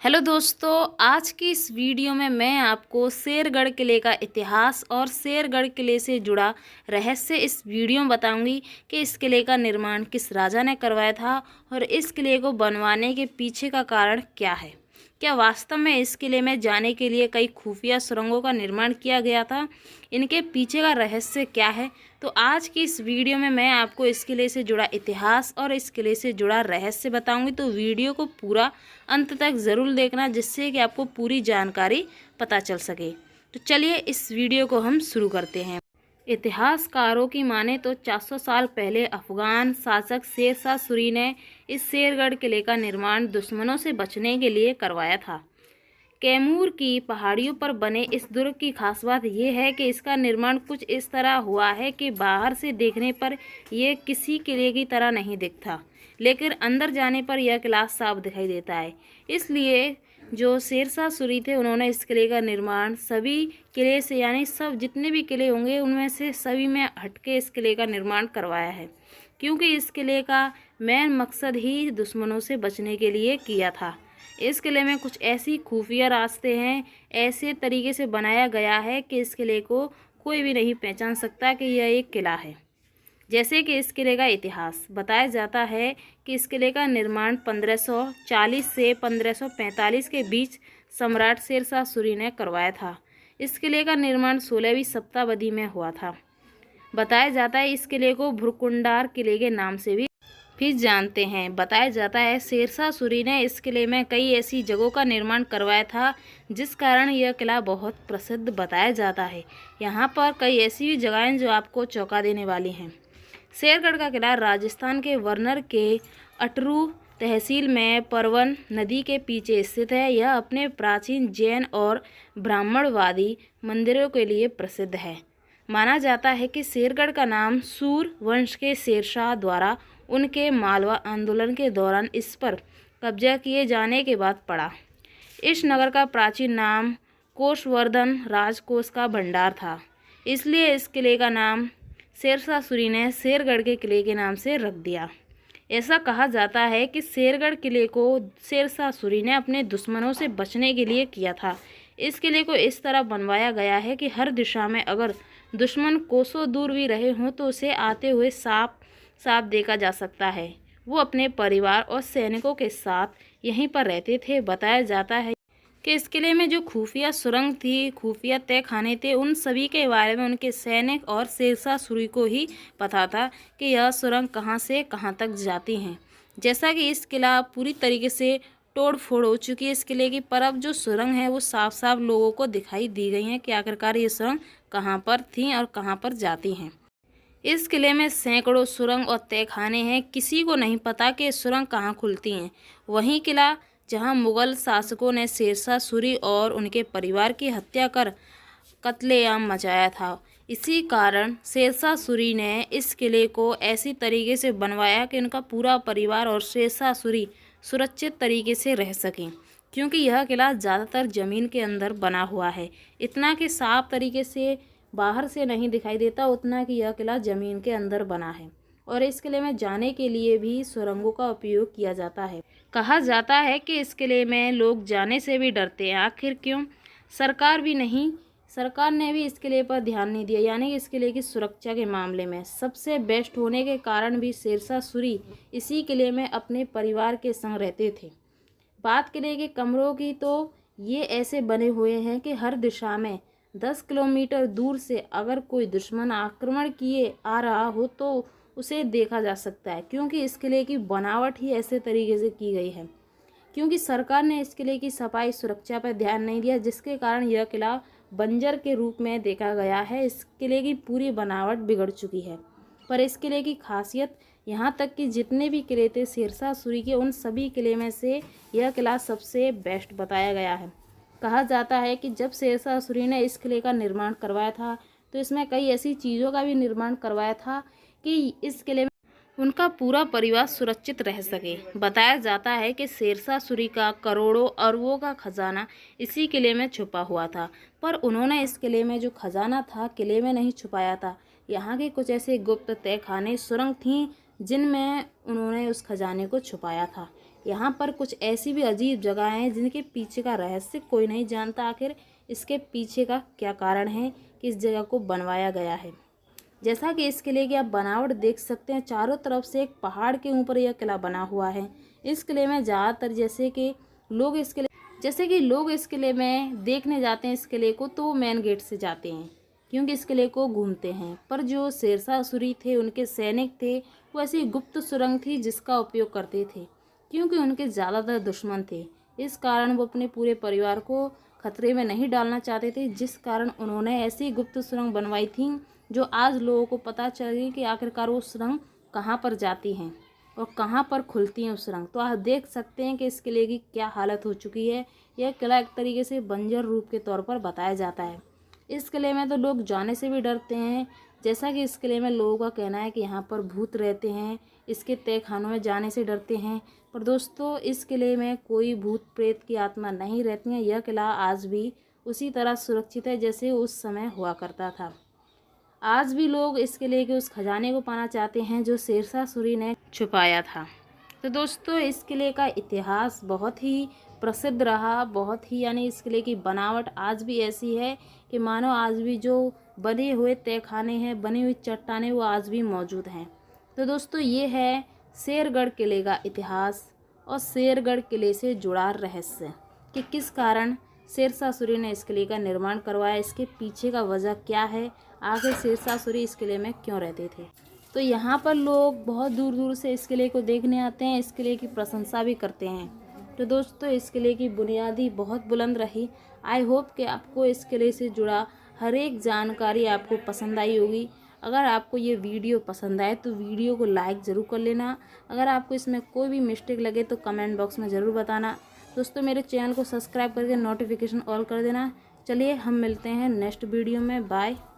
Hello दोस्तों, आज की इस वीडियो में मैं आपको शेरगढ़ किले का इतिहास और शेरगढ़ किले से जुड़ा रहस्य इस वीडियो में बताऊंगी कि इस किले का निर्माण किस राजा ने करवाया था और इस किले को बनवाने के पीछे का कारण क्या है। क्या वास्तव में इस किले में जाने के लिए कई खुफिया सुरंगों का निर्माण किया गया था? इनके पीछे का रहस्य क्या है? तो आज की इस वीडियो में मैं आपको इस किले से जुड़ा इतिहास और इस किले से जुड़ा रहस्य बताऊंगी। तो वीडियो को पूरा अंत तक ज़रूर देखना, जिससे कि आपको पूरी जानकारी पता चल सके। तो चलिए इस वीडियो को हम शुरू करते हैं। इतिहासकारों की माने तो 400 साल पहले अफगान शासक शेर शाह सूरी ने इस शेरगढ़ किले का निर्माण दुश्मनों से बचने के लिए करवाया था। कैमूर की पहाड़ियों पर बने इस दुर्ग की खास बात यह है कि इसका निर्माण कुछ इस तरह हुआ है कि बाहर से देखने पर यह किसी किले की तरह नहीं दिखता, लेकिन अंदर जाने पर यह किला साफ दिखाई देता है। इसलिए जो शेरशाह सूरी थे, उन्होंने इस किले का निर्माण सभी किले से, यानी सब जितने भी किले होंगे उनमें से सभी में हटके इस किले का निर्माण करवाया है, क्योंकि इस किले का मेन मकसद ही दुश्मनों से बचने के लिए किया था। इस किले में कुछ ऐसी खुफिया रास्ते हैं, ऐसे तरीके से बनाया गया है कि इस किले को कोई भी नहीं पहचान सकता कि यह एक किला है। जैसे कि इस किले का इतिहास बताया जाता है कि इस किले का निर्माण 1540 से 1545 के बीच सम्राट शेरशाह सूरी ने करवाया था। इस किले का निर्माण 16वीं शताब्दी में हुआ था। बताया जाता है इस किले को भुरकुंडार किले के नाम से भी जानते हैं। बताया जाता है शेरशाह सूरी ने इस किले में कई ऐसी जगहों का निर्माण करवाया था, जिस कारण यह किला बहुत प्रसिद्ध बताया जाता है। यहाँ पर कई ऐसी भी जगहें हैं जो आपको चौंका देने वाली हैं। शेरगढ़ का किला राजस्थान के वर्नर के अटरू तहसील में परवन नदी के पीछे स्थित है। यह अपने प्राचीन जैन और ब्राह्मणवादी मंदिरों के लिए प्रसिद्ध है। माना जाता है कि शेरगढ़ का नाम सूर वंश के शेरशाह द्वारा उनके मालवा आंदोलन के दौरान इस पर कब्जा किए जाने के बाद पड़ा। इस नगर का प्राचीन नाम कोषवर्धन राजकोष का भंडार था, इसलिए इस किले का नाम शेरशाह सूरी ने शेरगढ़ के किले के नाम से रख दिया। ऐसा कहा जाता है कि शेरगढ़ किले को शेरशाह सूरी ने अपने दुश्मनों से बचने के लिए किया था। इस किले को इस तरह बनवाया गया है कि हर दिशा में अगर दुश्मन कोसों दूर भी रहे हों तो उसे आते हुए साफ साफ देखा जा सकता है। वो अपने परिवार और सैनिकों के साथ यहीं पर रहते थे। बताया जाता है कि इस किले में जो खुफिया सुरंग थी, खुफिया तहखाने थे, उन सभी के बारे में उनके सैनिक और शेरशाह सूरी को ही पता था कि यह सुरंग कहाँ से कहाँ तक जाती हैं। जैसा कि इस किला पूरी तरीके से तोड़ फोड़ हो चुकी है इस किले की, पर अब जो सुरंग है वो साफ साफ लोगों को दिखाई दी गई हैं कि आखिरकार ये सुरंग कहाँ पर थी और कहाँ पर जाती हैं। इस किले में सैकड़ों सुरंग और तहखाने हैं, किसी को नहीं पता कि सुरंग कहाँ खुलती हैं। वहीं किला जहां मुगल शासकों ने शेरशाह सूरी और उनके परिवार की हत्या कर कत्लेआम मचाया था। इसी कारण शेरशाह सूरी ने इस किले को ऐसी तरीके से बनवाया कि उनका पूरा परिवार और शेरशाह सूरी सुरक्षित तरीके से रह सकें, क्योंकि यह किला ज़्यादातर ज़मीन के अंदर बना हुआ है। इतना कि साफ तरीके से बाहर से नहीं दिखाई देता, उतना कि यह किला ज़मीन के अंदर बना है। और इस किले में जाने के लिए भी सुरंगों का उपयोग किया जाता है। कहा जाता है कि इस किले में लोग जाने से भी डरते हैं। आखिर क्यों? सरकार ने भी इस किले पर ध्यान नहीं दिया, यानी कि इस किले की सुरक्षा के मामले में सबसे बेस्ट होने के कारण भी शेरशाह सूरी इसी किले में अपने परिवार के संग रहते थे। बात किले के कमरों की, तो ये ऐसे बने हुए हैं कि हर दिशा में 10 किलोमीटर दूर से अगर कोई दुश्मन आक्रमण किए आ रहा हो तो उसे देखा जा सकता है, क्योंकि इस किले की बनावट ही ऐसे तरीके से की गई है। क्योंकि सरकार ने इस किले की सफाई सुरक्षा पर ध्यान नहीं दिया, जिसके कारण यह किला बंजर के रूप में देखा गया है। इस किले की पूरी बनावट बिगड़ चुकी है। पर इस किले की खासियत, यहाँ तक कि जितने भी किले थे शेरशाह सूरी के, उन सभी किले में से यह किला सबसे बेस्ट बताया गया है। कहा जाता है कि जब शेरशाह सूरी ने इस किले का निर्माण करवाया था तो इसमें कई ऐसी चीज़ों का भी निर्माण करवाया था कि इस किले में उनका पूरा परिवार सुरक्षित रह सके। बताया जाता है कि शेरशाह सूरी का करोड़ों अरबों का खजाना इसी किले में छुपा हुआ था, पर उन्होंने इस किले में जो खजाना था किले में नहीं छुपाया था। यहाँ के कुछ ऐसे गुप्त तहखाने सुरंग थीं जिनमें उन्होंने उस खजाने को छुपाया था। यहाँ पर कुछ ऐसी भी अजीब जगह हैं जिनके पीछे का रहस्य कोई नहीं जानता। आखिर इसके पीछे का क्या कारण है कि इस जगह को बनवाया गया है। जैसा कि इस किले की आप बनावट देख सकते हैं, चारों तरफ से एक पहाड़ के ऊपर यह किला बना हुआ है। इस किले में ज़्यादातर जैसे कि लोग इस किले में देखने जाते हैं इस किले को, तो वो मेन गेट से जाते हैं क्योंकि इस किले को घूमते हैं। पर जो शेरशाह सूरी थे, उनके सैनिक थे, वो ऐसी गुप्त सुरंग थी जिसका उपयोग करते थे क्योंकि उनके ज़्यादातर दुश्मन थे। इस कारण वो अपने पूरे परिवार को खतरे में नहीं डालना चाहते थे, जिस कारण उन्होंने ऐसी गुप्त सुरंग बनवाई थी जो आज लोगों को पता चल गई कि आखिरकार वो सुरंग कहाँ पर जाती हैं और कहाँ पर खुलती हैं उस सुरंग। तो आप देख सकते हैं कि इस किले की क्या हालत हो चुकी है। यह किला एक तरीके से बंजर रूप के तौर पर बताया जाता है। इस किले में तो लोग जाने से भी डरते हैं। जैसा कि इस किले में लोगों का कहना है कि यहाँ पर भूत रहते हैं, इसके तहखानों में जाने से डरते हैं। पर दोस्तों, इस किले में कोई भूत प्रेत की आत्मा नहीं रहती है। यह किला आज भी उसी तरह सुरक्षित है जैसे उस समय हुआ करता था। आज भी लोग इस किले के उस खजाने को पाना चाहते हैं जो शेरशाह सूरी ने छुपाया था। तो दोस्तों, इस किले का इतिहास बहुत ही प्रसिद्ध रहा, बहुत ही, यानी इस किले की बनावट आज भी ऐसी है कि मानो आज भी जो बने हुए तहखाने हैं, बनी हुई चट्टानें, वो आज भी मौजूद हैं। तो दोस्तों, ये है शेरगढ़ किले का इतिहास और शेरगढ़ किले से जुड़ा रहस्य कि किस कारण शेरशाह सूरी ने इस किले का निर्माण करवाया, इसके पीछे का वजह क्या है, आखिर शेरशाह सूरी इस किले में क्यों रहते थे। तो यहाँ पर लोग बहुत दूर दूर से इस किले को देखने आते हैं, इस किले की प्रशंसा भी करते हैं। तो दोस्तों, इस किले की बुनियादी बहुत बुलंद रही। आई होप कि आपको इस किले से जुड़ा हर एक जानकारी आपको पसंद आई होगी। अगर आपको ये वीडियो पसंद आए तो वीडियो को लाइक ज़रूर कर लेना। अगर आपको इसमें कोई भी मिस्टेक लगे तो कमेंट बॉक्स में ज़रूर बताना। दोस्तों, मेरे चैनल को सब्सक्राइब करके नोटिफिकेशन ऑल कर देना। चलिए हम मिलते हैं नेक्स्ट वीडियो में। बाय।